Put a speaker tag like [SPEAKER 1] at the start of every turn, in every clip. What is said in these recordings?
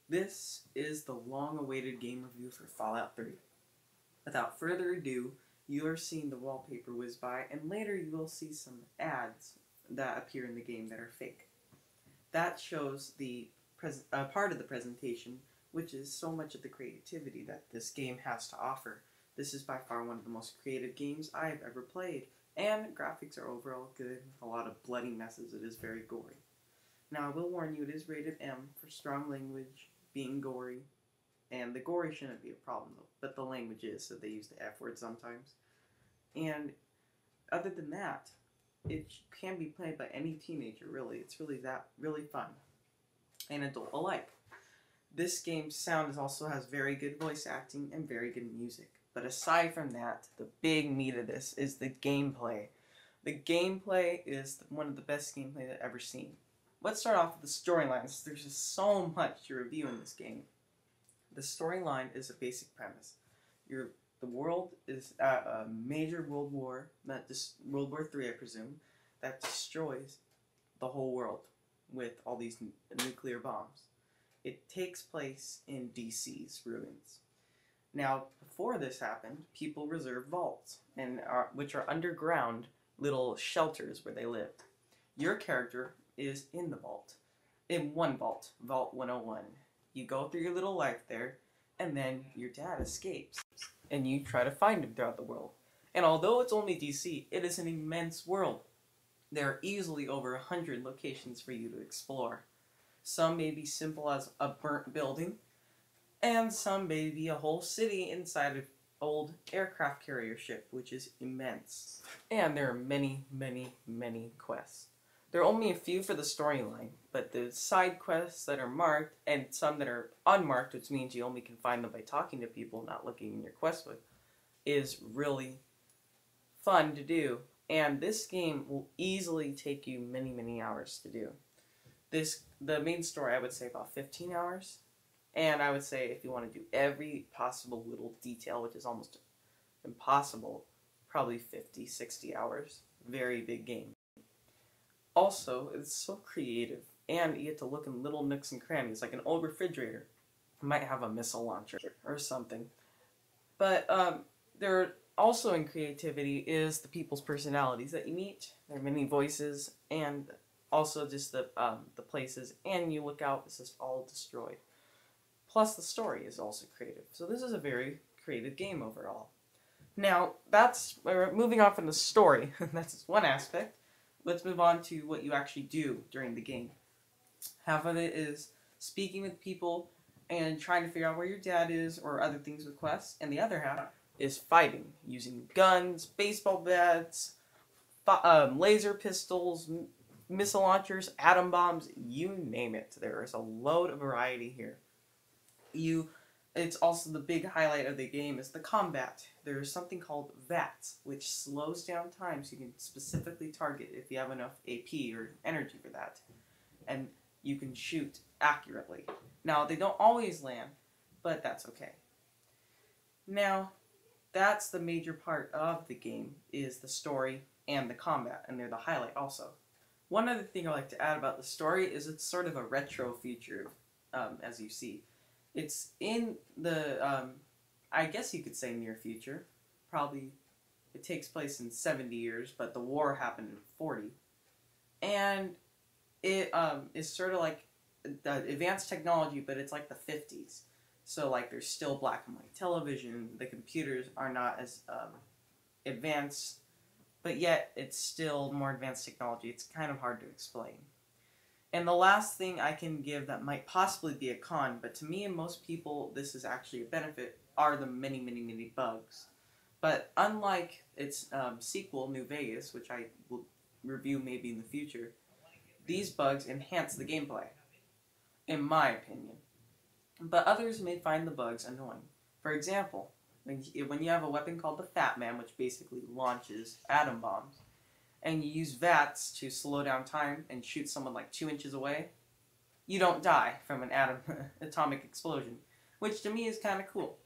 [SPEAKER 1] This is the long-awaited game review for Fallout 3. Without further ado, you are seeing the wallpaper whiz by, and later you will see some ads that appear in the game that are fake. That shows the part of the presentation, which is so much of the creativity that this game has to offer. This is by far one of the most creative games I've ever played, and graphics are overall good, a lot of bloody messes. It is very gory. Now, I will warn you, it is rated M for strong language, being gory, and the gory shouldn't be a problem though, but the language is, so they use the F word sometimes. And other than that, it can be played by any teenager, really. It's really fun, and adult alike. This game's sound also has very good voice acting and very good music. But aside from that, the big meat of this is the gameplay. The gameplay is one of the best gameplay I've ever seen. Let's start off with the storylines. There's just so much to review in this game. The storyline is a basic premise. The world is at a major world war, World War III, I presume, that destroys the whole world with all these nuclear bombs. It takes place in DC's ruins. Now, before this happened, people reserved vaults, which are underground little shelters where they lived. Your character is in the vault. In one vault, Vault 101. You go through your little life there, and then your dad escapes. And you try to find him throughout the world. And although it's only DC, it is an immense world. There are easily over 100 locations for you to explore. Some may be simple as a burnt building, and some may be a whole city inside an old aircraft carrier ship, which is immense. And there are many, many, many quests. There are only a few for the storyline, but the side quests that are marked, and some that are unmarked, which means you only can find them by talking to people, not looking in your quest book, is really fun to do. And this game will easily take you many, many hours to do. The main story, I would say about 15 hours. And I would say if you want to do every possible little detail, which is almost impossible, probably 50, 60 hours. Very big game. Also, it's so creative, and you get to look in little nooks and crannies, like an old refrigerator. It might have a missile launcher or something. But there also in creativity is the people's personalities that you meet. There are many voices, and also just the places, and you look out, it's just all destroyed. Plus, the story is also creative. So this is a very creative game overall. Now, we're moving on from the story. That's just one aspect. Let's move on to what you actually do during the game. Half of it is speaking with people and trying to figure out where your dad is or other things with quests. And the other half is fighting, using guns, baseball bats, laser pistols, missile launchers, atom bombs, you name it. There is a load of variety here. It's also the big highlight of the game is the combat. There is something called VATS, which slows down time so you can specifically target if you have enough AP or energy for that. And you can shoot accurately. Now, they don't always land, but that's okay. Now, that's the major part of the game, is the story and the combat, and they're the highlight also. One other thing I like to add about the story is it's sort of a retro future, as you see. It's in the, I guess you could say near future. Probably, it takes place in 70 years, but the war happened in 40. And it is sort of like the advanced technology, but it's like the 50s. So like there's still black and white television, the computers are not as advanced, but yet it's still more advanced technology. It's kind of hard to explain. And the last thing I can give that might possibly be a con, but to me and most people this is actually a benefit, are the many, many, many bugs. But unlike its sequel, New Vegas, which I will review maybe in the future, these bugs enhance the gameplay, in my opinion. But others may find the bugs annoying. For example, when you have a weapon called the Fat Man, which basically launches atom bombs, and you use VATS to slow down time and shoot someone like 2 inches away, you don't die from an atomic explosion, which to me is kind of cool.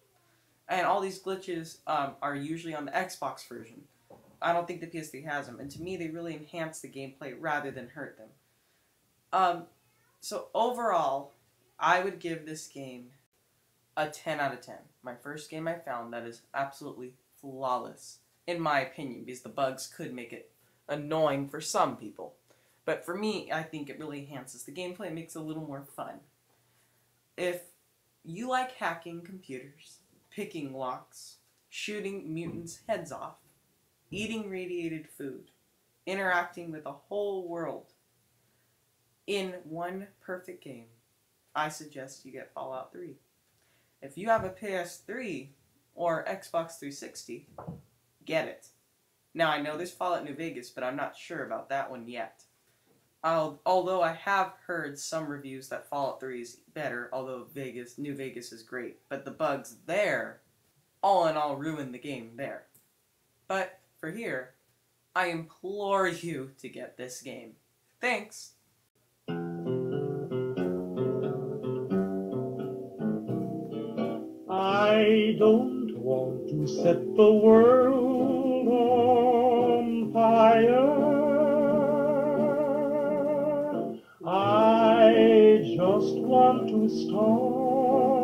[SPEAKER 1] And all these glitches are usually on the Xbox version. I don't think the PS3 has them, and to me they really enhance the gameplay rather than hurt them. So overall, I would give this game a 10 out of 10. My first game I found that is absolutely flawless, in my opinion, because the bugs could make it annoying for some people. But for me, I think it really enhances the gameplay and makes it a little more fun. If you like hacking computers, picking locks, shooting mutants' heads off, eating radiated food, interacting with a whole world in one perfect game, I suggest you get Fallout 3. If you have a PS3 or Xbox 360, get it. Now, I know there's Fallout New Vegas, but I'm not sure about that one yet. Although I have heard some reviews that Fallout 3 is better, although New Vegas is great. But the bugs there, all in all, ruin the game there. But for here, I implore you to get this game. Thanks!
[SPEAKER 2] I don't want to set the world on fire. I just want to start